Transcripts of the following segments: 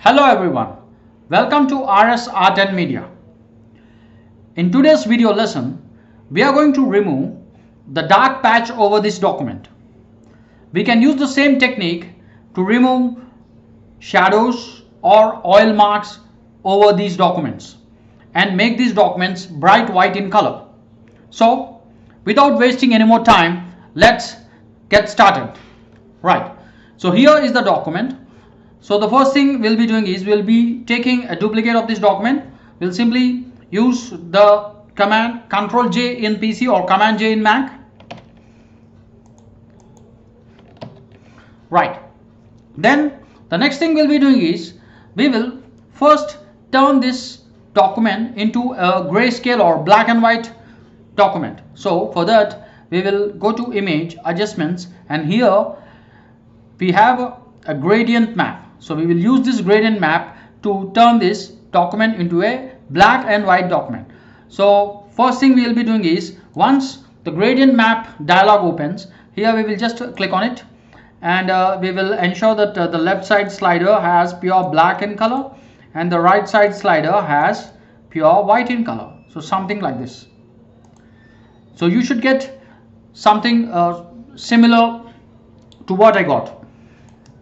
Hello everyone, welcome to RS Art and Media. In today's video lesson, we are going to remove the dark patch over this document. We can use the same technique to remove shadows or oil marks over these documents and make these documents bright white in color. So, without wasting any more time, let's get started. Right, so here is the document. So the first thing we'll be doing is we'll be taking a duplicate of this document. We'll simply use the command Ctrl J in PC or Command J in Mac. Right. Then the next thing we'll be doing is we will first turn this document into a grayscale or black and white document. So for that we will go to Image, Adjustments, and here we have a gradient map. So we will use this gradient map to turn this document into a black and white document. So first thing we will be doing is, once the gradient map dialog opens, here we will just click on it, and we will ensure that the left side slider has pure black in color and the right side slider has pure white in color. So something like this. So you should get something similar to what I got.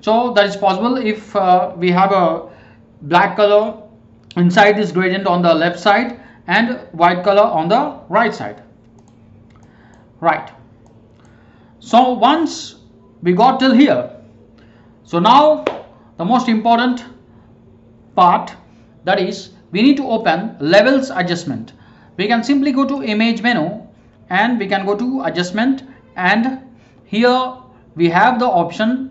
So that is possible if we have a black color inside this gradient on the left side and white color on the right side. Right. So once we got till here, so now the most important part, that is we need to open Levels Adjustment. We can simply go to Image menu and we can go to Adjustment, and here we have the option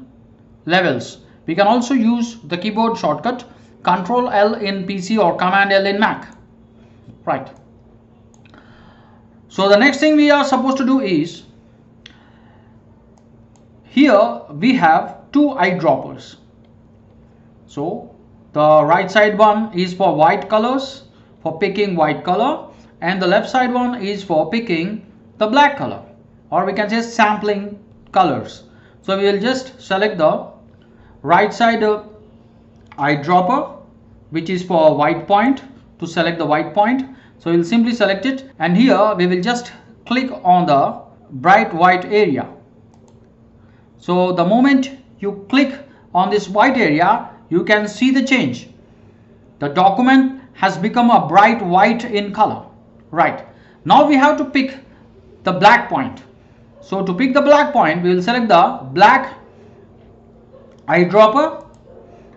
Levels. We can also use the keyboard shortcut Ctrl L in PC or Command L in Mac. Right. So the next thing we are supposed to do is, here we have two eyedroppers. So the right side one is for white colors, for picking white color, and the left side one is for picking the black color, or we can say sampling colors. So we will just select the right side eyedropper, which is for white point, to select the white point. So we will simply select it, and here we will just click on the bright white area. So the moment you click on this white area, you can see the change. The document has become a bright white in color. Right. Now we have to pick the black point. So to pick the black point, we will select the black eyedropper,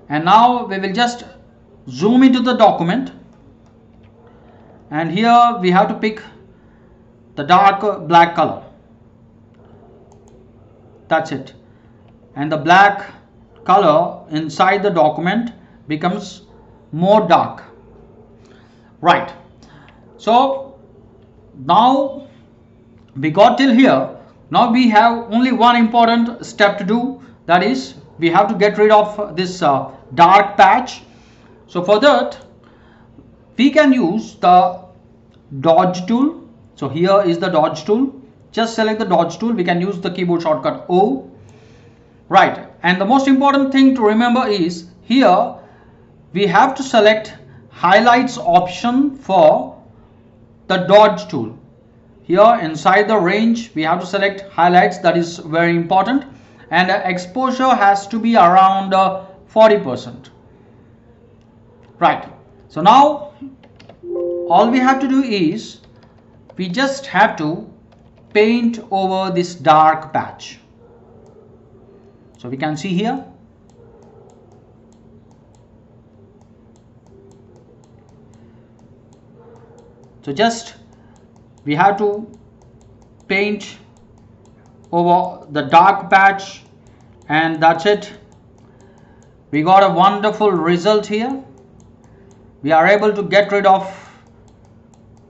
and now we will just zoom into the document, and here we have to pick the dark black color. That's it, and the black color inside the document becomes more dark. Right. So now we got till here. Now we have only one important step to do, that is we have to get rid of this dark patch. So for that we can use the dodge tool. So here is the dodge tool. Just select the dodge tool. We can use the keyboard shortcut O. Right. And the most important thing to remember is, here we have to select highlights option for the dodge tool. Here inside the range we have to select highlights. That is very important, and exposure has to be around 40%. Right. So now all we have to do is we just have to paint over this dark patch. So we can see here, so just we have to paint over the dark patch, and that's it. We got a wonderful result here. We are able to get rid of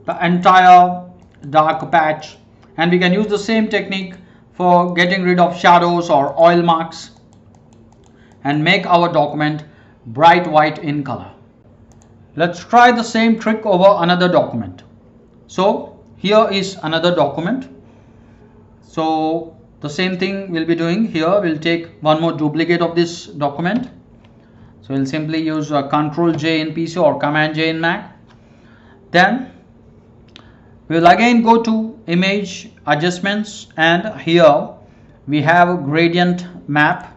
the entire dark patch, and we can use the same technique for getting rid of shadows or oil marks and make our document bright white in color. Let's try the same trick over another document. So here is another document. So the same thing we'll be doing here. We'll take one more duplicate of this document. So we'll simply use Control J in PC or Command J in Mac. Then we will again go to image adjustments, and here we have a gradient map.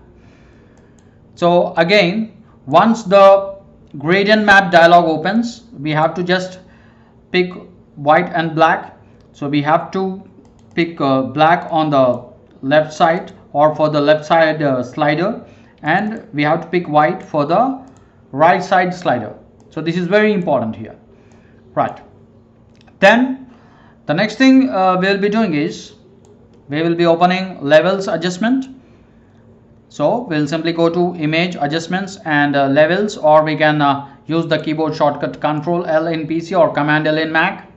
So again, once the gradient map dialog opens, we have to just pick white and black. So we have to pick black on the left side or for the left side slider, and we have to pick white for the right side slider. So this is very important here, right? Then the next thing we'll be doing is we will be opening levels adjustment. So we'll simply go to image adjustments and levels, or we can use the keyboard shortcut Control L in PC or Command L in Mac.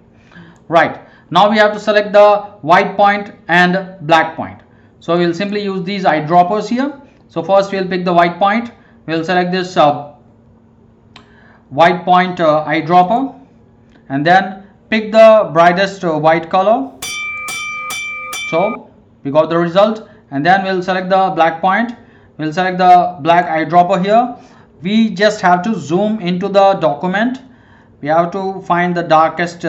Right, now we have to select the white point and black point. So we'll simply use these eyedroppers here. So first we'll pick the white point. We'll select this white point eyedropper, and then pick the brightest white color. So we got the result, and then we'll select the black point. We'll select the black eyedropper here. We just have to zoom into the document. We have to find the darkest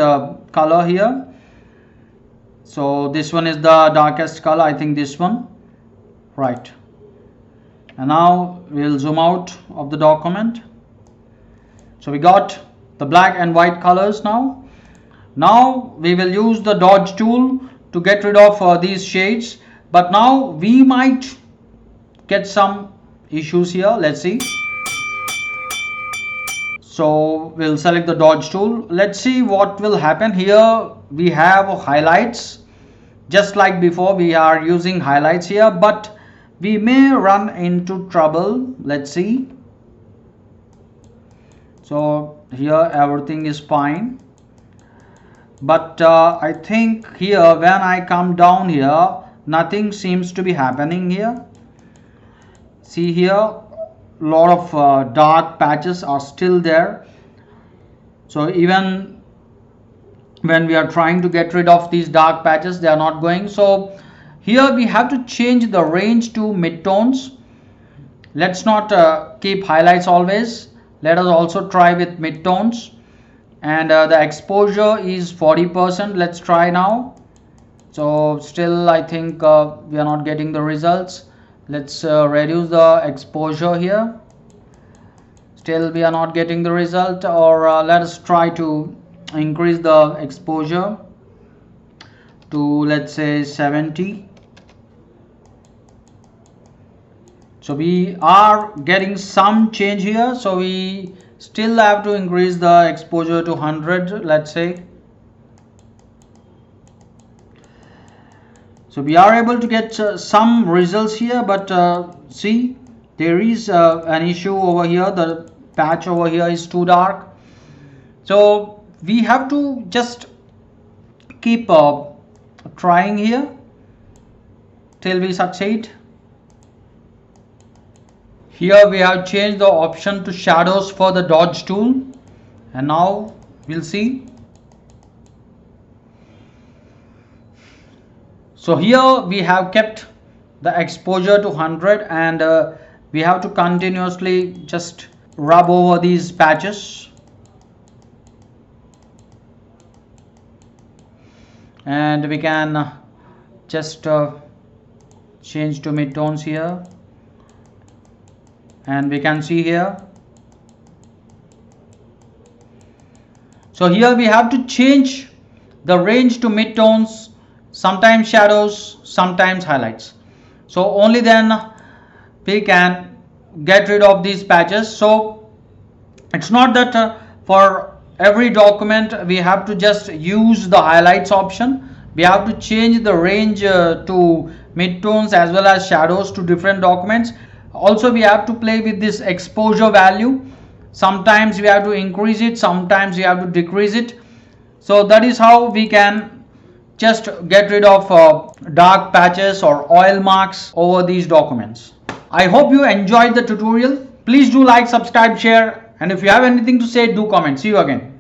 color here. So this one is the darkest color, I think this one, right? And now we'll zoom out of the document. So we got the black and white colors now. Now we will use the dodge tool to get rid of these shades, but now we might get some issues here. Let's see. So we'll select the dodge tool. Let's see what will happen here. We have highlights, just like before we are using highlights here, but we may run into trouble. Let's see. So here everything is fine, but I think here when I come down here, nothing seems to be happening here. See here, a lot of dark patches are still there. So even when we are trying to get rid of these dark patches, they are not going. So here we have to change the range to midtones. Let's not keep highlights always. Let us also try with midtones, and the exposure is 40%. Let's try now. So still I think we are not getting the results. Let's reduce the exposure here. Still we are not getting the result, or let us try to increase the exposure to, let's say, 70. So we are getting some change here, so we still have to increase the exposure to 100, let's say. So we are able to get some results here, but see, there is an issue over here. The patch over here is too dark. So we have to just keep trying here till we succeed. Here we have changed the option to shadows for the dodge tool, and now we'll see. So here we have kept the exposure to 100, and we have to continuously just rub over these patches, and we can just change to midtones here, and we can see here. So here we have to change the range to midtones, sometimes shadows, sometimes highlights. So only then we can get rid of these patches. So it's not that for every document we have to just use the highlights option. We have to change the range to midtones as well as shadows to different documents. Also we have to play with this exposure value. Sometimes we have to increase it, sometimes we have to decrease it. So that is how we can just get rid of dark patches or oil marks over these documents. I hope you enjoyed the tutorial. Please do like, subscribe, share, and if you have anything to say, do comment. See you again.